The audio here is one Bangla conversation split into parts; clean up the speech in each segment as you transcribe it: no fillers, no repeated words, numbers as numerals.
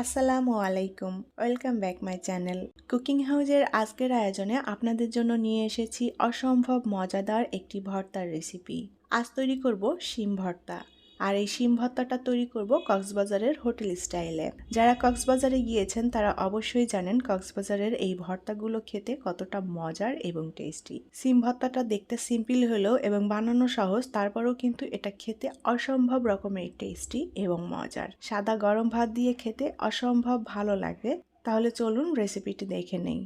আসসালামু আলাইকুম, welcome back my channel. Cooking হাউজের আজকের আয়োজনে আপনাদের জন্য নিয়ে এসেছি অসম্ভব মজাদার একটি ভর্তার রেসিপি। আজ তৈরি করব শিম ভর্তা। আর এই শিম ভর্তাটা তৈরি করব কক্সবাজারের হোটেল স্টাইলে। যারা কক্সবাজারে গিয়েছেন তারা অবশ্যই জানেন কক্সবাজারের এই ভর্তাগুলো খেতে কতটা মজার এবং টেস্টি। শিম ভর্তাটা দেখতে সিম্পল হলেও এবং বানানো সহজ, তারপরেও কিন্তু এটা খেতে অসম্ভব রকমের টেস্টি এবং মজার। সাদা গরম ভাত দিয়ে খেতে অসম্ভব ভালো লাগে। তাহলে চলুন রেসিপিটি দেখে নেই।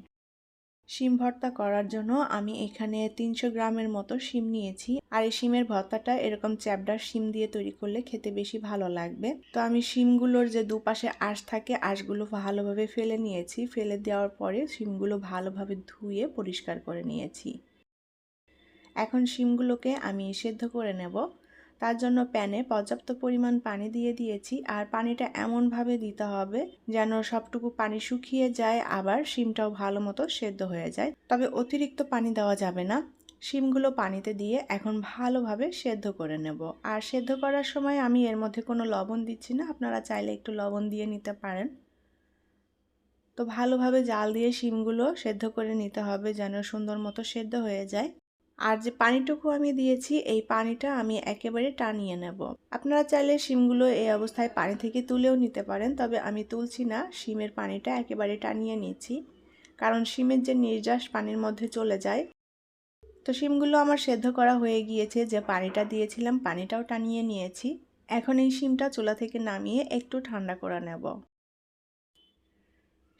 শিম ভর্তা করার জন্য আমি এখানে 300 গ্রামের মতো শিম নিয়েছি। আর এই শিমের ভর্তাটা এরকম চ্যাপডার শিম দিয়ে তৈরি করলে খেতে বেশি ভালো লাগবে। তো আমি শিমগুলোর যে দুপাশে আঁশ থাকে, আঁশগুলো ভালোভাবে ফেলে নিয়েছি। ফেলে দেওয়ার পরে শিমগুলো ভালোভাবে ধুয়ে পরিষ্কার করে নিয়েছি। এখন শিমগুলোকে আমি সেদ্ধ করে নেব। তার জন্য প্যানে পর্যাপ্ত পরিমাণ পানি দিয়ে দিয়েছি। আর পানিটা এমনভাবে দিতে হবে যেন সবটুকু পানি শুকিয়ে যায়, আবার শিমটাও ভালো মতো সেদ্ধ হয়ে যায়। তবে অতিরিক্ত পানি দেওয়া যাবে না। শিমগুলো পানিতে দিয়ে এখন ভালোভাবে সেদ্ধ করে নেব। আর সেদ্ধ করার সময় আমি এর মধ্যে কোনো লবণ দিচ্ছি না, আপনারা চাইলে একটু লবণ দিয়ে নিতে পারেন। তো ভালোভাবে জাল দিয়ে শিমগুলো সেদ্ধ করে নিতে হবে যেন সুন্দর মতো সেদ্ধ হয়ে যায়। আর যে পানিটুকু আমি দিয়েছি এই পানিটা আমি একেবারে টানিয়ে নেব। আপনারা চাইলে শিমগুলো এই অবস্থায় পানি থেকে তুলেও নিতে পারেন, তবে আমি তুলছি না, শিমের পানিটা একেবারে টানিয়ে নিচ্ছি, কারণ শিমের যে নির্যাস পানির মধ্যে চলে যায়। তো শিমগুলো আমার সেদ্ধ করা হয়ে গিয়েছে, যে পানিটা দিয়েছিলাম পানিটাও টানিয়ে নিয়েছি। এখন এই শিমটা চুলা থেকে নামিয়ে একটু ঠান্ডা করে নেব।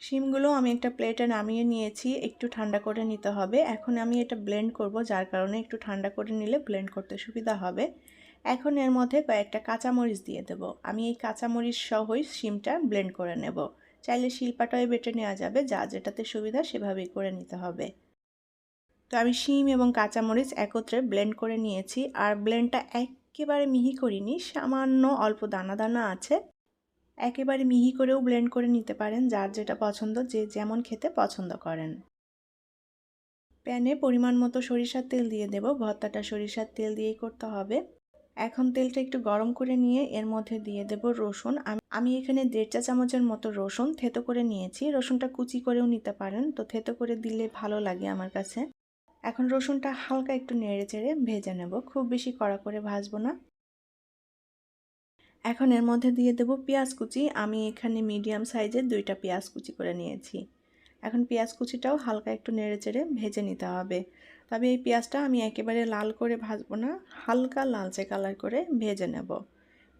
শিমগুলো আমি একটা প্লেটে নামিয়ে নিয়েছি, একটু ঠান্ডা করে নিতে হবে। এখন আমি এটা ব্লেন্ড করব, যার কারণে একটু ঠান্ডা করে নিলে ব্লেন্ড করতে সুবিধা হবে। এখন এর মধ্যে কয়েকটা কাঁচামরিচ দিয়ে দেব। আমি এই কাঁচামরিচ সহই শিমটা ব্লেন্ড করে নেব। চাইলে শিলপাটায় বেটে নেওয়া যাবে, যা যেটাতে সুবিধা সেভাবেই করে নিতে হবে। তো আমি শিম এবং কাঁচামরিচ একত্রে ব্লেন্ড করে নিয়েছি। আর ব্লেন্ডটা একেবারে মিহি করিনি, সামান্য অল্প দানা দানা আছে। একেবারে মিহি করেও ব্লেন্ড করে নিতে পারেন, যার যেটা পছন্দ, যে যেমন খেতে পছন্দ করেন। প্যানে পরিমাণ মতো সরিষার তেল দিয়ে দেব। ভর্তাটা সরিষার তেল দিয়েই করতে হবে। এখন তেলটা একটু গরম করে নিয়ে এর মধ্যে দিয়ে দেব রসুন। আমি এখানে 1.5 চা চামচের মতো রসুন থেতো করে নিয়েছি। রসুনটা কুচি করেও নিতে পারেন, তো থেতো করে দিলে ভালো লাগে আমার কাছে। এখন রসুনটা হালকা একটু নেড়ে চেড়ে ভেজে নেব, খুব বেশি কড়া করে ভাজবো না। এখন এর মধ্যে দিয়ে দেব পেঁয়াজ কুচি। আমি এখানে মিডিয়াম সাইজের 2টা পেঁয়াজ কুচি করে নিয়েছি। এখন পেঁয়াজ কুচিটাও হালকা একটু নেড়েচেড়ে ভেজে নিতে হবে। তবে এই পেঁয়াজটা আমি একেবারে লাল করে ভাজবো না, হালকা লালচে কালার করে ভেজে নেব।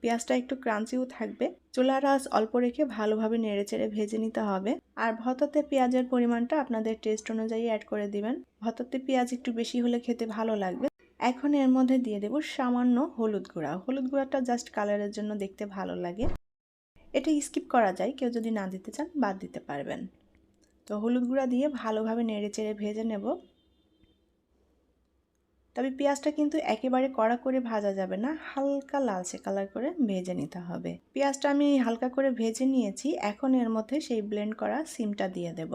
পেঁয়াজটা একটু ক্রাঞ্চিও থাকবে। চুলার আঁচ অল্প রেখে ভালোভাবে নেড়েচেড়ে ভেজে নিতে হবে। আর ভর্তাতে পেঁয়াজের পরিমাণটা আপনাদের টেস্ট অনুযায়ী অ্যাড করে দিবেন। ভর্তাতে পেঁয়াজ একটু বেশি হলে খেতে ভালো লাগবে। এখন এর মধ্যে দিয়ে দেব সামান্য হলুদ গুঁড়া। হলুদ গুঁড়াটা জাস্ট কালারের জন্য, দেখতে ভালো লাগে। এটা স্কিপ করা যায়, কেউ যদি না দিতে চান বাদ দিতে পারবেন। তো হলুদ গুঁড়া দিয়ে ভালোভাবে নেড়েচেড়ে ভেজে নেব। তবে পেঁয়াজটা কিন্তু একেবারে কড়া করে ভাজা যাবে না, হালকা লালচে কালার করে ভেজে নিতে হবে। পেঁয়াজটা আমি হালকা করে ভেজে নিয়েছি। এখন এর মধ্যে সেই ব্লেন্ড করা শিমটা দিয়ে দেব।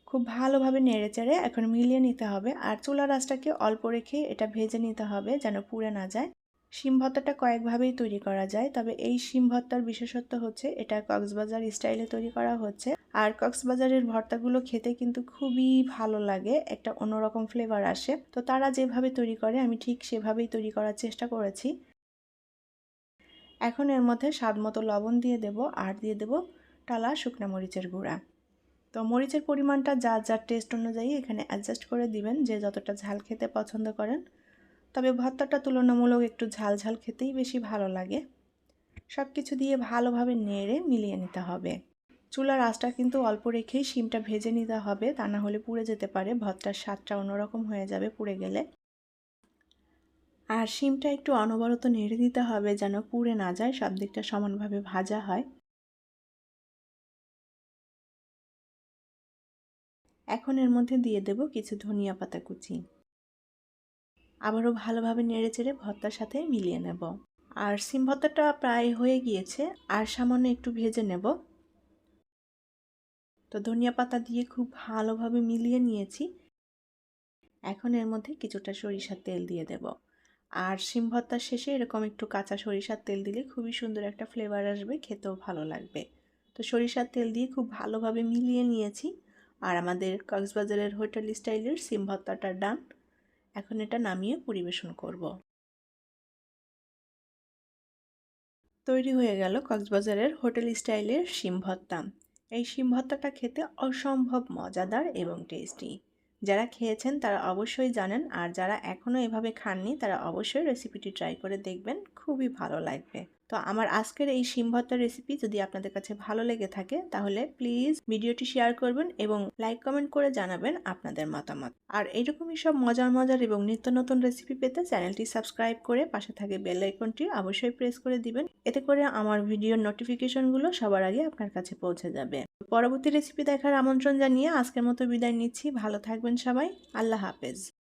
খুব ভালোভাবে নেড়েচেড়ে এখন মিলিয়ে নিতে হবে। আর চুলার আঁচটাকে অল্প রেখে এটা ভেজে নিতে হবে যেন পুড়ে না যায়। শিম ভর্তাটা কয়েকভাবেই তৈরি করা যায়, তবে এই শিম ভর্তার বিশেষত্ব হচ্ছে এটা কক্সবাজার স্টাইলে তৈরি করা হচ্ছে। আর কক্সবাজারের ভর্তাগুলো খেতে কিন্তু খুবই ভালো লাগে, একটা অন্যরকম ফ্লেভার আসে। তো তারা যেভাবে তৈরি করে আমি ঠিক সেভাবেই তৈরি করার চেষ্টা করেছি। এখন এর মধ্যে স্বাদ মতো লবণ দিয়ে দেব, আর দিয়ে দেব টালা শুকনা মরিচের গুঁড়া। তো মরিচের পরিমাণটা যার যার টেস্ট অনুযায়ী এখানে অ্যাডজাস্ট করে দিবেন, যে যতটা ঝাল খেতে পছন্দ করেন। তবে ভর্তাটা তুলনামূলক একটু ঝাল ঝাল খেতেই বেশি ভালো লাগে। সব কিছু দিয়ে ভালোভাবে নেড়ে মিলিয়ে নিতে হবে। চুলার আঁচটা কিন্তু অল্প রেখেই শিমটা ভেজে নিতে হবে, তা না হলে পুড়ে যেতে পারে। ভর্তার স্বাদটা অন্যরকম হয়ে যাবে পুড়ে গেলে। আর শিমটা একটু অনবরত নেড়ে দিতে হবে যেন পুড়ে না যায়, সব দিকটা সমানভাবে ভাজা হয়। এখন এর মধ্যে দিয়ে দেব কিছু ধনিয়া পাতা কুচি। আবারও ভালোভাবে নেড়েচেড়ে ভর্তার সাথে মিলিয়ে নেব। আর শিম ভর্তাটা প্রায় হয়ে গিয়েছে, আর সামান্য একটু ভেজে নেব। তো ধনিয়া পাতা দিয়ে খুব ভালোভাবে মিলিয়ে নিয়েছি। এখন এর মধ্যে কিছুটা সরিষার তেল দিয়ে দেব। আর শিম ভর্তার শেষে এরকম একটু কাঁচা সরিষার তেল দিলে খুবই সুন্দর একটা ফ্লেভার আসবে, খেতেও ভালো লাগবে। তো সরিষার তেল দিয়ে খুব ভালোভাবে মিলিয়ে নিয়েছি। আর আমাদের কক্সবাজারের হোটেল স্টাইলের শিম ভর্তাটা ডান। এখন এটা নামিয়ে পরিবেশন করব। তৈরি হয়ে গেল কক্সবাজারের হোটেল স্টাইলের শিম ভর্তা। এই শিম ভর্তাটা খেতে অসম্ভব মজাদার এবং টেস্টি। যারা খেয়েছেন তারা অবশ্যই জানেন, আর যারা এখনও এভাবে খাননি তারা অবশ্যই রেসিপিটি ট্রাই করে দেখবেন, খুবই ভালো লাগবে। তো আমার আজকের এই শিম ভর্তার রেসিপি যদি আপনাদের কাছে ভালো লেগে থাকে তাহলে প্লিজ ভিডিওটি শেয়ার করবেন এবং লাইক কমেন্ট করে জানাবেন আপনাদের মতামত। আর এইরকমই সব মজার মজার এবং নিত্য নতুন রেসিপি পেতে চ্যানেলটি সাবস্ক্রাইব করে পাশে থাকে বেল আইকনটি অবশ্যই প্রেস করে দিবেন। এতে করে আমার ভিডিওর নোটিফিকেশনগুলো সবার আগে আপনার কাছে পৌঁছে যাবে। পরবর্তী রেসিপি দেখার আমন্ত্রণ জানিয়ে আজকের মতো বিদায় নিচ্ছি। ভালো থাকবেন সবাই। আল্লাহ হাফেজ।